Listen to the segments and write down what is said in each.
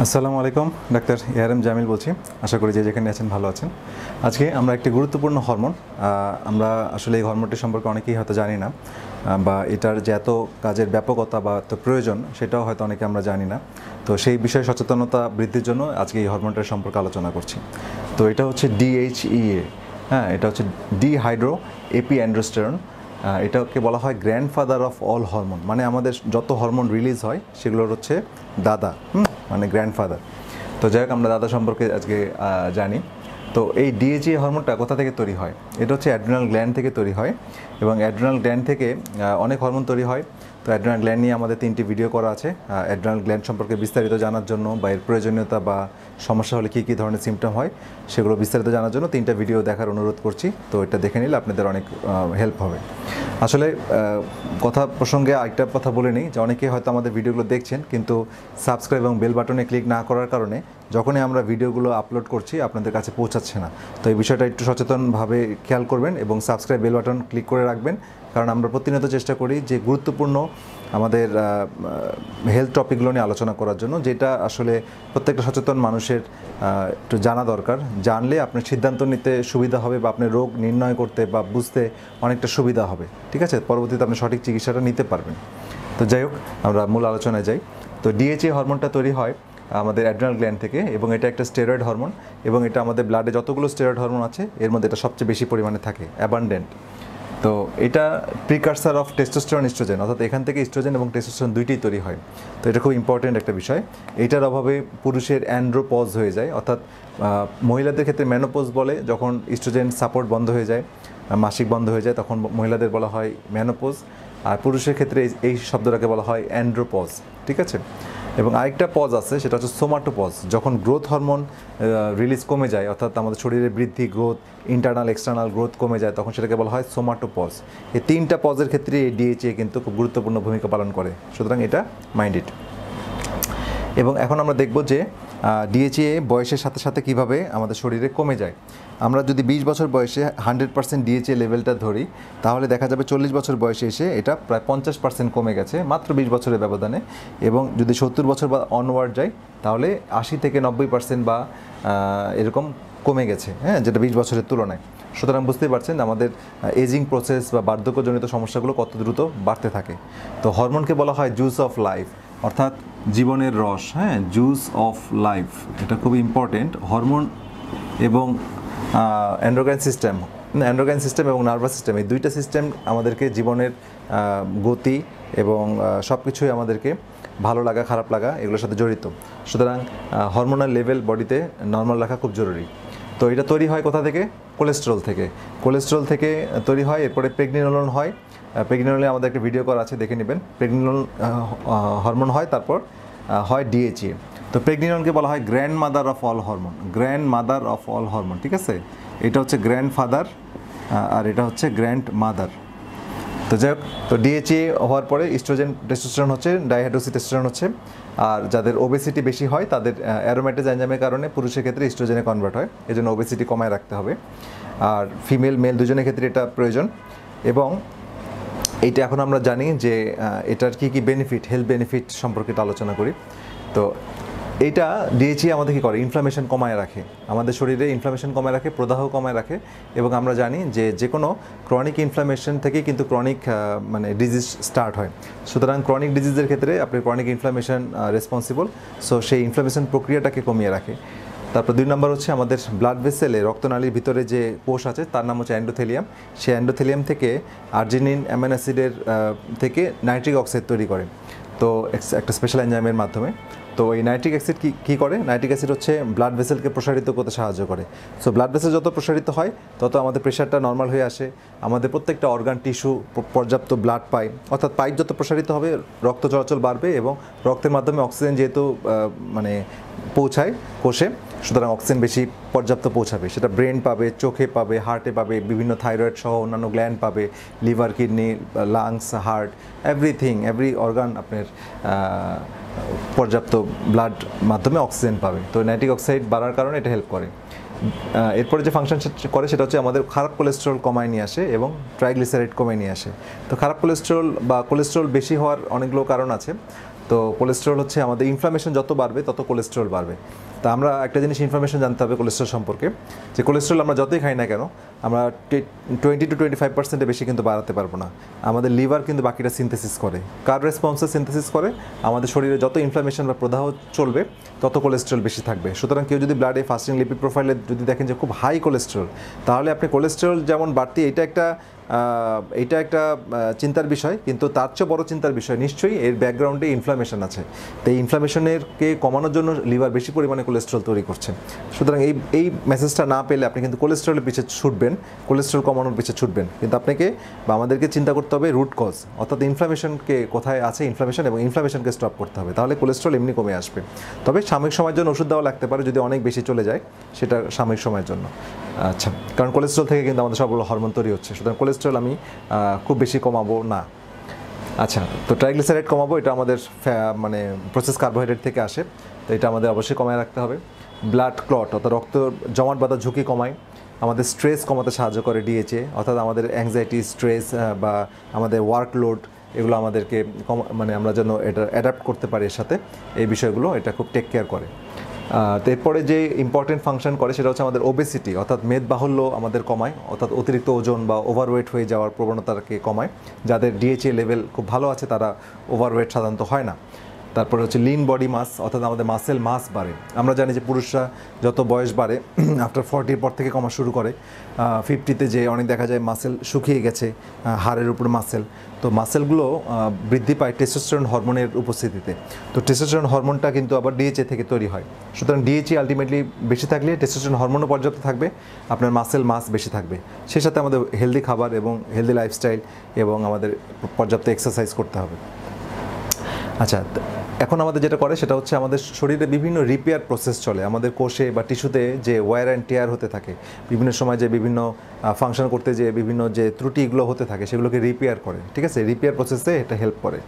আসসালামু আলাইকুম, doctor ARM Jamil বলছি। আশা করি যে যেখানে আছেন ভালো আছেন। আজকে আমরা একটি গুরুত্বপূর্ণ হরমোন, আমরা আসলে এই হরমোনটি সম্পর্কে অনেকেই হয়তো জানি না, বা এটার যে এত কাজের ব্যাপকতা বা এত প্রয়োজন সেটাও হয়তো অনেকে আমরা জানি না। তো সেই বিষয়ে সচেতনতা বৃদ্ধির জন্য আজকে এই হরমোনটার সম্পর্কে আলোচনা করছি। তো এটা হচ্ছে DHEA। হ্যাঁ, এটা হচ্ছে ডিহাইড্রো এপিঅ্যান্ড্রোস্টেরন। এটাকে বলা হয় গ্র্যান্ডফাদার অফ অল হরমোন, মানে আমাদের যত হরমোন রিলিজ হয় সেগুলোর হচ্ছে দাদা, মানে গ্র্যান্ডফাদার। তো যাই হোক, আমরা দাদা সম্পর্কে আজকে জানি। তো এই ডিএইচএ হরমোনটা কোথা থেকে তৈরি হয়? এটা হচ্ছে অ্যাড্রিনাল গ্ল্যান্ড থেকে তৈরি হয়, এবং অ্যাড্রিনাল গ্ল্যান্ড থেকে অনেক হরমোন তৈরি হয়। তো অ্যাড্রিনাল গ্ল্যান্ড নিয়ে আমাদের 3টি ভিডিও করা আছে। অ্যাড্রিনাল গ্ল্যান্ড সম্পর্কে বিস্তারিত জানার জন্য বা এর প্রয়োজনীয়তা বা সমস্যা হলে কী ধরনের সিমটম হয় সেগুলো বিস্তারিত জানার জন্য 3টা ভিডিও দেখার অনুরোধ করছি। তো এটা দেখে নিলে আপনাদের অনেক হেল্প হবে। আসলে কথা প্রসঙ্গে আরেকটা কথা বলে নিই যে অনেকে হয়তো আমাদের ভিডিওগুলো দেখছেন কিন্তু সাবস্ক্রাইব এবং বেল বাটনে ক্লিক না করার কারণে যখনই আমরা ভিডিওগুলো আপলোড করছি আপনাদের কাছে পৌঁছাচ্ছে না। তো এই বিষয়টা একটু সচেতনভাবে খেয়াল করবেন এবং সাবস্ক্রাইব বেল বাটন ক্লিক করে রাখবেন, কারণ আমরা প্রতিনিয়ত চেষ্টা করি যে গুরুত্বপূর্ণ আমাদের হেলথ টপিকগুলো নিয়ে আলোচনা করার জন্য, যেটা আসলে প্রত্যেকটা সচেতন মানুষের একটু জানা দরকার। জানলে আপনার সিদ্ধান্ত নিতে সুবিধা হবে বা আপনার রোগ নির্ণয় করতে বা বুঝতে অনেকটা সুবিধা হবে। ঠিক আছে, পরবর্তীতে আপনি সঠিক চিকিৎসাটা নিতে পারবেন। তো যাই হোক, আমরা মূল আলোচনায় যাই। তো ডিএইচএ হরমোনটা তৈরি হয় আমাদের অ্যাড্রিনাল গ্ল্যান্ড থেকে, এবং এটা একটা স্টেরয়েড হরমোন, এবং এটা আমাদের ব্লাডে যতগুলো স্টেরয়েড হরমোন আছে এর মধ্যে এটা সবচেয়ে বেশি পরিমাণে থাকে, অ্যাবান্ডেন্ট। তো এটা প্রিকারসার অফ টেস্টোস্টেরন ইস্ট্রোজেন, অর্থাৎ এখান থেকে ইস্ট্রোজেন এবং টেস্টোস্টেরন দুইটাই তৈরি হয়। তো এটা খুব ইম্পর্টেন্ট একটা বিষয়। এটার অভাবে পুরুষের অ্যান্ড্রোপজ হয়ে যায়, অর্থাৎ মহিলাদের ক্ষেত্রে ম্যানোপজ বলে, যখন ইস্ট্রোজেন সাপোর্ট বন্ধ হয়ে যায়, মাসিক বন্ধ হয়ে যায়, তখন মহিলাদের বলা হয় ম্যানোপজ। আর পুরুষের ক্ষেত্রে এই শব্দটাকে বলা হয় অ্যান্ড্রোপজ। ঠিক আছে, এবং আরেকটা পজ আছে, সেটা হচ্ছে সোমাটোপজ। যখন গ্রোথ হরমোন রিলিজ কমে যায়, অর্থাৎ আমাদের শরীরের বৃদ্ধি, গ্রোথ, ইন্টারনাল এক্সটার্নাল গ্রোথ কমে যায়, তখন সেটাকে বলা হয় সোমাটোপজ। এই 3টা পজের ক্ষেত্রে এই ডিএইচএ কিন্তু খুব গুরুত্বপূর্ণ ভূমিকা পালন করে, সুতরাং এটা মাইন্ডেড। এবং এখন আমরা দেখব যে ডিএইচএ বয়সের সাথে সাথে কীভাবে আমাদের শরীরে কমে যায়। আমরা যদি 20 বছর বয়সে 100% ডিএইচএ লেভেলটা ধরি, তাহলে দেখা যাবে 40 বছর বয়সে এসে এটা প্রায় 50% কমে গেছে মাত্র 20 বছরের ব্যবধানে। এবং যদি 70 বছর বা অনওয়ার্ড যায় তাহলে 80 থেকে 90% বা এরকম কমে গেছে, হ্যাঁ, যেটা 20 বছরের তুলনায়। সুতরাং বুঝতেই পারছেন আমাদের এজিং প্রসেস বা বার্ধক্যজনিত সমস্যাগুলো কত দ্রুত বাড়তে থাকে। তো হরমোনকে বলা হয় জুস অফ লাইফ, অর্থাৎ জীবনের রস। হ্যাঁ, জুস অফ লাইফ, এটা খুব ইম্পর্টেন্ট। হরমোন এবং এন্ডোক্রাইন সিস্টেম এবং নার্ভাস সিস্টেম, এই দুইটা সিস্টেম আমাদেরকে জীবনের গতি এবং সব কিছুই আমাদেরকে ভালো লাগা, খারাপ লাগা, এগুলোর সাথে জড়িত। সুতরাং হরমোনাল লেভেল বডিতে নর্মাল রাখা খুব জরুরি। তো এটা তৈরি হয় কোথা থেকে? কোলেস্টেরল থেকে তৈরি হয়। এরপরে প্রেগনিনোলন হয়। প্রেগনিনোলে আমাদের একটা ভিডিও করা আছে, দেখে নেবেন। প্রেগনিনোল হরমোন হয়, তারপর হয় ডিএইচএ। তো প্রেগনিনোলকে বলা হয় grand mother of all hormone. ঠিক আছে, এটা হচ্ছে গ্র্যান্ডফাদার আর এটা হচ্ছে গ্র্যান্ড মাদার। তো যাই হোক, তো ডিএইচএ হওয়ার পরে ইস্ট্রোজেন, টেস্টোস্টেরন হচ্ছে, ডাইহাইড্রোক্সিটেস্টোস্টেরন হচ্ছে। আর যাদের ওবেসিটি বেশি হয় তাদের অ্যারোমেটেজ এনজাইমের কারণে পুরুষের ক্ষেত্রে ইস্ট্রোজেনে কনভার্ট হয়, এজন্য ওবেসিটি কমায় রাখতে হবে। আর ফিমেল মেল দুজনের ক্ষেত্রে এটা প্রয়োজন। এবং এইটা এখন আমরা জানি যে এটার কী বেনিফিট, হেলথ বেনিফিট সম্পর্কে আলোচনা করি। তো এইটা ডিএইচএ আমাদের কী করে? ইনফ্লামেশন কমায় রাখে, আমাদের শরীরে ইনফ্লামেশন কমায় রাখে, প্রদাহ কমায় রাখে। এবং আমরা জানি যে কোনো ক্রনিক ইনফ্লামেশন থেকেই কিন্তু ক্রনিক ডিজিজ স্টার্ট হয়। সুতরাং ক্রনিক ডিজিজের ক্ষেত্রে আপনি ক্রনিক ইনফ্লামেশন রেসপন্সিবল, সো সেই ইনফ্লামেশন প্রক্রিয়াটাকে কমিয়ে রাখে। তারপর 2 নম্বর হচ্ছে আমাদের ব্লাড ভেসেলে, রক্তনালীর ভিতরে যে কোষ আছে তার নাম হচ্ছে অ্যান্ডোথেলিয়াম। সেই অ্যান্ডোথেলিয়াম থেকে আর্জিনিন অ্যামিনো অ্যাসিডের থেকে নাইট্রিক অক্সাইড তৈরি করে, তো একটা স্পেশাল এনজাইমের মাধ্যমে। তো এই নাইট্রিক অ্যাসিড কী করে? নাইট্রিক অ্যাসিড হচ্ছে ব্লাড ভেসেলকে প্রসারিত করতে সাহায্য করে। সো ব্লাড ভেসেল যত প্রসারিত হয় তত আমাদের প্রেশারটা নর্মাল হয়ে আসে, আমাদের প্রত্যেকটা অর্গান টিস্যু পর্যাপ্ত ব্লাড পায়, অর্থাৎ পাইপ যত প্রসারিত হবে রক্ত চলাচল বাড়বে, এবং রক্তের মাধ্যমে অক্সিজেন যেহেতু পৌঁছায় কোষে, সুতরাং অক্সিজেন বেশি পর্যাপ্ত পৌঁছাবে। সেটা ব্রেন পাবে, চোখে পাবে, হার্টে পাবে, বিভিন্ন থাইরয়েড সহ অন্যান্য গ্ল্যান্ড পাবে, liver, kidney, lungs, heart, every organ আপনার পর্যাপ্ত ব্লাড মাধ্যমে অক্সিজেন পাবে। তো নাইট্রিক অক্সাইড বাড়ার কারণে এটা হেল্প করে। এরপরে যে ফাংশন করে সেটা হচ্ছে আমাদের খারাপ কোলেস্টেরল কমায় নিয়ে আসে এবং ট্রাইগ্লিসারাইড কমায় নিয়ে আসে। তো খারাপ কোলেস্টেরল বা কোলেস্টেরল বেশি হওয়ার অনেকগুলো কারণ আছে। তো কোলেস্টেরল হচ্ছে আমাদের ইনফ্লামেশন যত বাড়বে তত কোলেস্টেরল বাড়বে। তা আমরা একটা জিনিস ইনফরমেশন জানতে হবে কোলেস্টেরল সম্পর্কে, যে কোলেস্টেরল আমরা যতই খাই না কেন আমরা 20-25% বেশি কিন্তু বাড়াতে পারবো না। আমাদের লিভার কিন্তু বাকিটা সিনথেসিস করে। কার রেসপন্সে সিনথেসিস করে? আমাদের শরীরে যত ইনফ্লামেশন বা প্রদাহ চলবে তত কোলেস্টেরল বেশি থাকবে। সুতরাং কেউ যদি ব্লাডে ফাস্টিং লিপিড প্রোফাইলে যদি দেখেন যে খুব হাই কোলেস্টেরল, তাহলে আপনি কোলেস্টেরল যেমন বাড়তি এটা একটা চিন্তার বিষয়, কিন্তু তার চেয়ে বড় চিন্তার বিষয় নিশ্চয়ই এর ব্যাকগ্রাউন্ডে ইনফ্লামেশন আছে। তো এই ইনফ্লামেশনেরকে কমানোর জন্য লিভার বেশি পরিমাণে কোলেস্টেরল তৈরি করছে। সুতরাং এই মেসেজটা না পেলে আপনি কিন্তু কোলেস্টেরলের পিছিয়ে ছুটবেন, কোলেস্টেরল কমানোর পিছিয়ে ছুটবেন, কিন্তু আপনাকে বা আমাদেরকে চিন্তা করতে হবে রুট কজ, অর্থাৎ ইনফ্লামেশনকে কোথায় আছে ইনফ্লামেশন, এবং ইনফ্লামেশনকে স্টপ করতে হবে, তাহলে কোলেস্টেরল এমনি কমে আসবে। তবে সাময়িক সময়ের জন্য ওষুধ দেওয়া লাগতে পারে যদি অনেক বেশি চলে যায়, সেটা সাময়িক সময়ের জন্য। আচ্ছা, কারণ কোলেস্টেরল থেকে কিন্তু আমাদের সবগুলো হরমোন তৈরি হচ্ছে, সুতরাং কোলেস্টেরল আমি খুব বেশি কমাবো না। আচ্ছা, তো ট্রাইগ্লিসারাইড কমাবো, এটা আমাদের মানে প্রসেস কার্বোহাইড্রেট থেকে আসে, তো এটা আমাদের অবশ্যই কমায় রাখতে হবে। ব্লাড ক্লট অর্থাৎ রক্ত জমাট বাঁধার ঝুঁকি কমায়, আমাদের স্ট্রেস কমাতে সাহায্য করে ডিএচএ, অর্থাৎ আমাদের অ্যাংজাইটি, স্ট্রেস বা আমাদের ওয়ার্কলোড, এগুলো আমাদেরকে মানে আমরা যেন এটা অ্যাডাপ্ট করতে পারি এর সাথে, এই বিষয়গুলো এটা খুব টেক কেয়ার করে। তো এরপরে যে ইম্পর্টেন্ট ফাংশন করে সেটা হচ্ছে আমাদের ওবেসিটি, অর্থাৎ মেদবাহুল্য আমাদের কমায়, অর্থাৎ অতিরিক্ত ওজন বা ওভারওয়েট হয়ে যাওয়ার প্রবণতাকে কমায়। যাদের ডিএচএ লেভেল খুব ভালো আছে তারা ওভারওয়েট সাধারণত হয় না। তারপরে হচ্ছে লিন বডি মাস, অর্থাৎ আমাদের মাসেল মাস বাড়ে। আমরা জানি যে পুরুষরা যত বয়স বাড়ে আফটার 40 পর থেকে কমা শুরু করে, 50-তে যে অনেক দেখা যায় মাসেল শুকিয়ে গেছে, হাড়ের উপর মাসেল, তো মাসেলগুলো বৃদ্ধি পায় টেস্টোস্টেরন হরমোনের উপস্থিতিতে। তো টেস্টোস্টেরন হরমোনটা কিন্তু আবার ডিএচএ থেকে তৈরি হয়। সুতরাং ডিএচএ আলটিমেটলি বেশি থাকলে টেস্টোস্টেরন হরমোনও পর্যাপ্ত থাকবে, আপনার মাসেল মাস বেশি থাকবে। সেই সাথে আমাদের হেলদি খাবার এবং হেলদি লাইফস্টাইল এবং আমাদের পর্যাপ্ত এক্সারসাইজ করতে হবে। আচ্ছা, এখন আমাদের যেটা করে সেটা হচ্ছে আমাদের শরীরে বিভিন্ন রিপেয়ার প্রসেস চলে, আমাদের কোষে বা টিস্যুতে যে ওয়্যার অ্যান্ড টিয়ার হতে থাকে, বিভিন্ন সময় যে বিভিন্ন ফাংশন করতে যে বিভিন্ন যে ত্রুটিগুলো হতে থাকে সেগুলোকে রিপেয়ার করে, ঠিক আছে, রিপেয়ার প্রসেসে এটা হেল্প করে।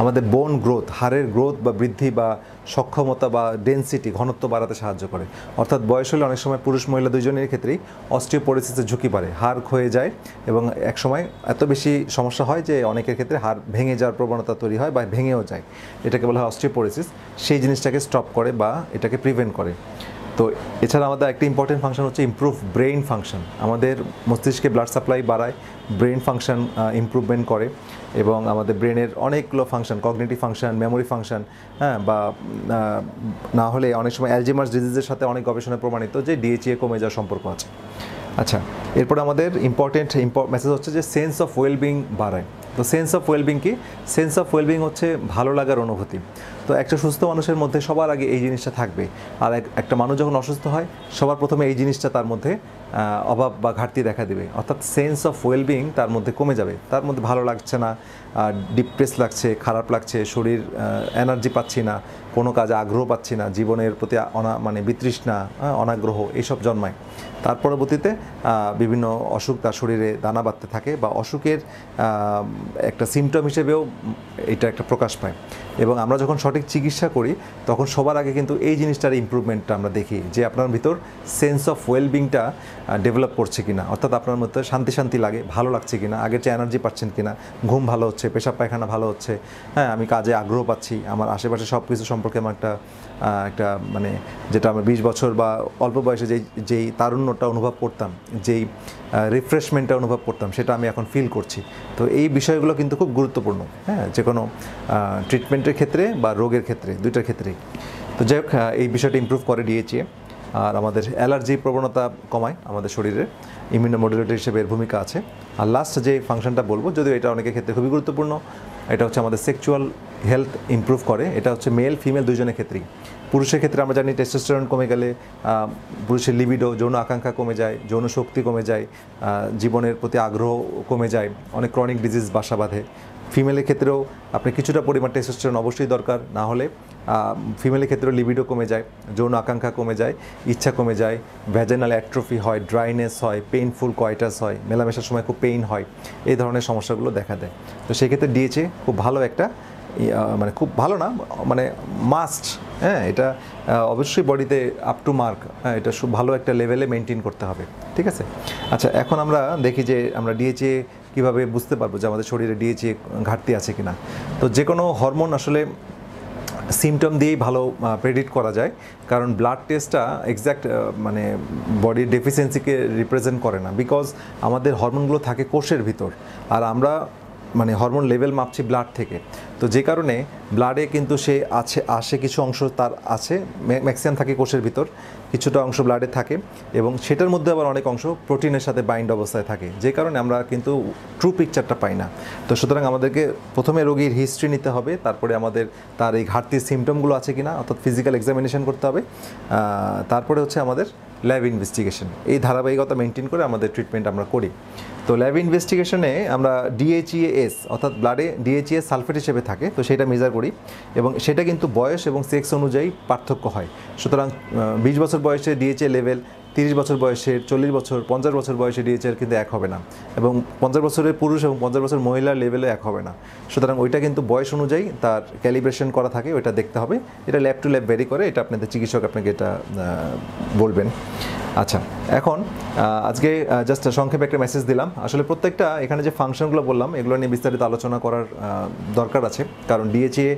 আমাদের বোন গ্রোথ, হাড়ের গ্রোথ বা বৃদ্ধি বা সক্ষমতা বা ডেনসিটি, ঘনত্ব বাড়াতে সাহায্য করে। অর্থাৎ বয়স হলে অনেক সময় পুরুষ মহিলা দুজনের ক্ষেত্রেই অস্টিওপোরোসিসের ঝুঁকি বাড়ে, হাড় ক্ষয়ে যায়, এবং এক সময় এত বেশি সমস্যা হয় যে অনেকের ক্ষেত্রে হাড় ভেঙে যাওয়ার প্রবণতা তৈরি হয় বা ভেঙেও যায়, এটাকে বলা হয় অস্টিওপোরোসিস। সেই জিনিসটাকে স্টপ করে বা এটাকে প্রিভেন্ট করে। তো এছাড়া আমাদের একটা ইম্পর্টেন্ট ফাংশন হচ্ছে ইমপ্রুভ ব্রেইন ফাংশন, আমাদের মস্তিষ্কে ব্লাড সাপ্লাই বাড়ায়, ব্রেইন ফাংশন ইমপ্রুভমেন্ট করে, এবং আমাদের ব্রেনের অনেকগুলো function, cognitive function, memory function, হ্যাঁ, বা না হলে অনেক সময় অ্যালঝেইমার্স ডিজিজের সাথে অনেক গবেষণায় প্রমাণিত যে ডিএচএ কমে যাওয়ার সম্পর্ক আছে। আচ্ছা, এরপরে আমাদের ইম্পর্টেন্ট মেসেজ হচ্ছে যে সেন্স অফ ওয়েলবিং বাড়ায়। তো সেন্স অফ ওয়েলবিং কি? সেন্স অফ ওয়েলবিং হচ্ছে ভালো লাগার অনুভূতি। তো একটা সুস্থ মানুষের মধ্যে সবার আগে এই জিনিসটা থাকবে, আর একটা মানুষ যখন অসুস্থ হয় সবার প্রথমে এই জিনিসটা তার মধ্যে অভাব বা ঘাটতি দেখা দেবে, অর্থাৎ সেন্স অফ ওয়েলবিং তার মধ্যে কমে যাবে, তার মধ্যে ভালো লাগছে না, ডিপ্রেস লাগছে, খারাপ লাগছে, শরীর এনার্জি পাচ্ছি না, কোনো কাজে আগ্রহ পাচ্ছি না, জীবনের প্রতি মানে বিতৃষ্ণা, অনাগ্রহ এইসব জন্মায়। তার পরবর্তীতে বিভিন্ন অসুখ তার শরীরে দানা বাঁধতে থাকে, বা অসুখের একটা সিমটম হিসেবেও এটা একটা প্রকাশ পায়। এবং আমরা যখন সঠিক চিকিৎসা করি তখন সবার আগে কিন্তু এই জিনিসটার ইমপ্রুভমেন্টটা আমরা দেখি, যে আপনার ভিতর সেন্স অফ ওয়েলবিংটা ডেভেলপ করছে কিনা, অর্থাৎ আপনার মধ্যে শান্তি শান্তি লাগে, ভালো লাগছে কিনা, আগের চেয়ে এনার্জি পাচ্ছেন কিনা, ঘুম ভালো হচ্ছে, পেশাব পায়খানা ভালো হচ্ছে, হ্যাঁ, আমি কাজে আগ্রহ পাচ্ছি, আমার আশেপাশে সব কিছু সম্পর্কে আমার একটা মানে যেটা আমরা 20 বছর বা অল্প বয়সে যেই তারুণ্যটা অনুভব করতাম, যেই রিফ্রেশমেন্টটা অনুভব করতাম, সেটা আমি এখন ফিল করছি। তো এই বিষয়গুলো কিন্তু খুব গুরুত্বপূর্ণ, হ্যাঁ, যে কোনো ট্রিটমেন্টের ক্ষেত্রে বা রোগের ক্ষেত্রে, দুইটার ক্ষেত্রেই। তো যাই হোক, এই বিষয়টা ইমপ্রুভ করে ডিএচএ, আর আমাদের অ্যালার্জি প্রবণতা কমায়, আমাদের শরীরে ইমিউনোমডুলেটর হিসেবে এর ভূমিকা আছে। আর লাস্ট যে ফাংশনটা বলবো, যদিও এটা অনেকের ক্ষেত্রে খুবই গুরুত্বপূর্ণ, এটা হচ্ছে আমাদের সেক্সুয়াল হেলথ ইমপ্রুভ করে। এটা হচ্ছে মেল ফিমেল দুজনের ক্ষেত্রেই। পুরুষের ক্ষেত্রে আমরা জানি টেস্টোস্টেরন কমে গেলে পুরুষের লিবিডো, যৌন আকাঙ্ক্ষা কমে যায়, যৌন শক্তি কমে যায়, জীবনের প্রতি আগ্রহ কমে যায়, অনেক ক্রনিক ডিজিজ বাসা বাঁধে। ফিমেলের ক্ষেত্রেও আপনি কিছুটা পরিমাণ টেস্টোস্টেরন অবশ্যই দরকার, না হলে ফিমেলের ক্ষেত্রেও লিবিডো কমে যায়, যৌন আকাঙ্ক্ষা কমে যায়, ইচ্ছা কমে যায়, ভ্যাজাইনাল অ্যাট্রোফি হয়, ড্রাইনেস হয়, পেইনফুল কয়টাস হয়, মেলামেশার সময় খুব পেইন হয়, এই ধরনের সমস্যাগুলো দেখা দেয়। তো সেক্ষেত্রে ডিএচএ খুব ভালো একটা মানে খুব ভালো না, মানে মাস্ট, হ্যাঁ, এটা অবশ্যই বডিতে আপ টু মার্ক, হ্যাঁ, এটা খুব ভালো একটা লেভেলে মেনটেন করতে হবে, ঠিক আছে। আচ্ছা, এখন আমরা দেখি যে আমরা ডিএচএ কীভাবে বুঝতে পারবো যে আমাদের শরীরে ডিএচএ ঘাটতি আছে কিনা। তো যে কোনো হরমোন আসলে সিমটম দিয়েই ভালো প্রেডিক্ট করা যায়, কারণ ব্লাড টেস্টটা এক্স্যাক্ট মানে বডির ডেফিসিয়েন্সিকে রিপ্রেজেন্ট করে না, বিকজ আমাদের হরমোনগুলো থাকে কোষের ভিতর, আর আমরা মানে হরমোন লেভেল মাপছি ব্লাড থেকে। তো যে কারণে ব্লাডে কিন্তু সে আসে কিছু অংশ তার আছে, ম্যাক্সিমাম থাকে কোষের ভিতর, কিছুটা অংশ ব্লাডে থাকে, এবং সেটার মধ্যে আবার অনেক অংশ প্রোটিনের সাথে বাইন্ড অবস্থায় থাকে, যে কারণে আমরা কিন্তু ট্রু পিকচারটা পাই না। তো সুতরাং আমাদেরকে প্রথমে রোগীর হিস্ট্রি নিতে হবে, তারপরে আমাদের তার এই ঘাটতির সিমটমগুলো আছে কিনা, অর্থাৎ ফিজিক্যাল এক্সামিনেশন করতে হবে, তারপরে হচ্ছে আমাদের ল্যাব ইনভেস্টিগেশন। এই ধারাবাহিকতা মেনটেন করে আমাদের ট্রিটমেন্ট আমরা করি। তো ল্যাব ইনভেস্টিগেশনে আমরা DHEAS অর্থাৎ ব্লাডে DHEAS সালফেট হিসেবে থাকে, তো সেটা মেজার করি, এবং সেটা কিন্তু বয়স এবং সেক্স অনুযায়ী পার্থক্য হয়। সুতরাং 20 বছর বয়সে DHA লেভেল 30 বছর বয়সের, 40 বছর, 50 বছর বয়সে DHA কিন্তু এক হবে না, এবং 50 বছরের পুরুষ এবং 50 বছর মহিলার লেভেলে এক হবে না। সুতরাং ওইটা কিন্তু বয়স অনুযায়ী তার ক্যালিব্রেশন করা থাকে, ওইটা দেখতে হবে। এটা ল্যাব টু ল্যাব ভ্যারি করে, এটা আপনাদের চিকিৎসক আপনাকে এটা বলবেন। আচ্ছা, এখন আজকে জাস্ট সংক্ষেপে একটা মেসেজ দিলাম। আসলে প্রত্যেকটা এখানে যে ফাংশনগুলো বললাম এগুলো নিয়ে বিস্তারিত আলোচনা করার দরকার আছে, কারণ DHA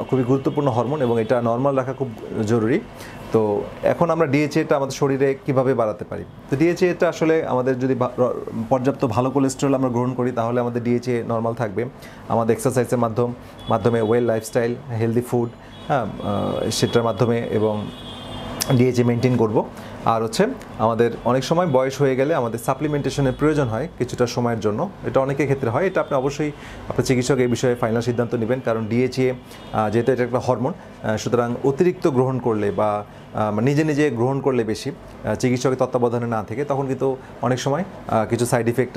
খুবই গুরুত্বপূর্ণ হরমোন এবং এটা নর্মাল রাখা খুব জরুরি। তো এখন আমরা DHAটা আমাদের শরীরে কিভাবে বাড়াতে পারি? তো DHAটা আসলে আমাদের যদি পর্যাপ্ত ভালো কোলেস্টেরল আমরা গ্রহণ করি তাহলে আমাদের DHA নর্মাল থাকবে। আমাদের এক্সারসাইজের মাধ্যমে ওয়েল লাইফস্টাইল, হেলদি ফুড, হ্যাঁ, সেটার মাধ্যমে এবং DHA মেনটেন করব। আর হচ্ছে আমাদের অনেক সময় বয়স হয়ে গেলে আমাদের সাপ্লিমেন্টেশনের প্রয়োজন হয় কিছুটা সময়ের জন্য, এটা অনেকের ক্ষেত্রে হয়। এটা আপনি অবশ্যই আপনার চিকিৎসক এই বিষয়ে ফাইনাল সিদ্ধান্ত নেবেন, কারণ DHA যেহেতু এটা একটা হরমোন, সুতরাং অতিরিক্ত গ্রহণ করলে বা নিজে নিজে গ্রহণ করলে বেশি চিকিৎসকের তত্ত্বাবধানে না থেকে তখন কিন্তু অনেক সময় কিছু সাইড ইফেক্ট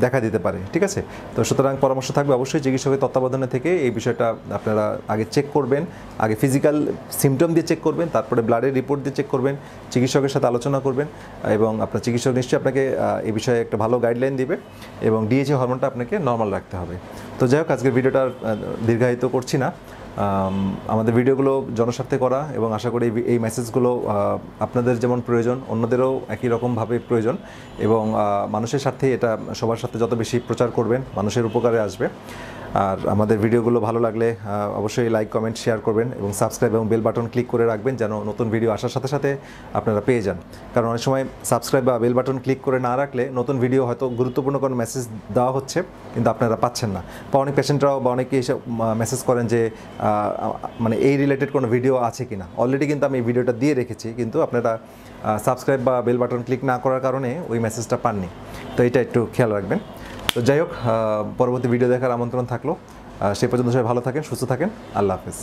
দেখা দিতে পারে, ঠিক আছে? তো সুতরাং পরামর্শ থাকবে অবশ্যই চিকিৎসকের তত্ত্বাবধানে থেকে এই বিষয়টা আপনারা আগে চেক করবেন, আগে ফিজিক্যাল সিমটম দিয়ে চেক করবেন, তারপরে ব্লাডের রিপোর্ট দিয়ে চেক করবেন, চিকিৎসকের সাথে আলোচনা করবেন, এবং আপনার চিকিৎসক নিশ্চয়ই আপনাকে এই বিষয়ে একটা ভালো গাইডলাইন দিবে, এবং DHA হরমোনটা আপনাকে নর্মাল রাখতে হবে। তো যাই হোক, আজকের ভিডিওটা দীর্ঘায়িত করছি না। আমাদের ভিডিওগুলো জনস্বার্থে করা, এবং আশা করি এই মেসেজগুলো আপনাদের যেমন প্রয়োজন অন্যদেরও একই রকমভাবে প্রয়োজন, এবং মানুষের স্বার্থে এটা সবার সাথে যত বেশি প্রচার করবেন মানুষের উপকারে আসবে। আর আমাদের ভিডিওগুলো ভালো লাগলে অবশ্যই লাইক, কমেন্ট, শেয়ার করবেন, এবং সাবস্ক্রাইব এবং বেল বাটন ক্লিক করে রাখবেন যেন নতুন ভিডিও আসার সাথে সাথে আপনারা পেয়ে যান। কারণ অনেক সময় সাবস্ক্রাইব বা বেল বাটন ক্লিক করে না রাখলে নতুন ভিডিও হয়তো গুরুত্বপূর্ণ কোনো মেসেজ দেওয়া হচ্ছে কিন্তু আপনারা পাচ্ছেন না, বা অনেক পেশেন্টরাও বা অনেকে এসে মেসেজ করেন যে মানে এই রিলেটেড কোনো ভিডিও আছে কি না। অলরেডি কিন্তু আমি এই ভিডিওটা দিয়ে রেখেছি, কিন্তু আপনারা সাবস্ক্রাইব বা বেল বাটন ক্লিক না করার কারণে ওই মেসেজটা পাননি। তো এটা একটু খেয়াল রাখবেন। তো যাই হোক, পরবর্তী ভিডিও দেখার আমন্ত্রণ থাকলো। সে পর্যন্ত সবাই ভালো থাকেন, সুস্থ থাকেন। আল্লাহ হাফেজ।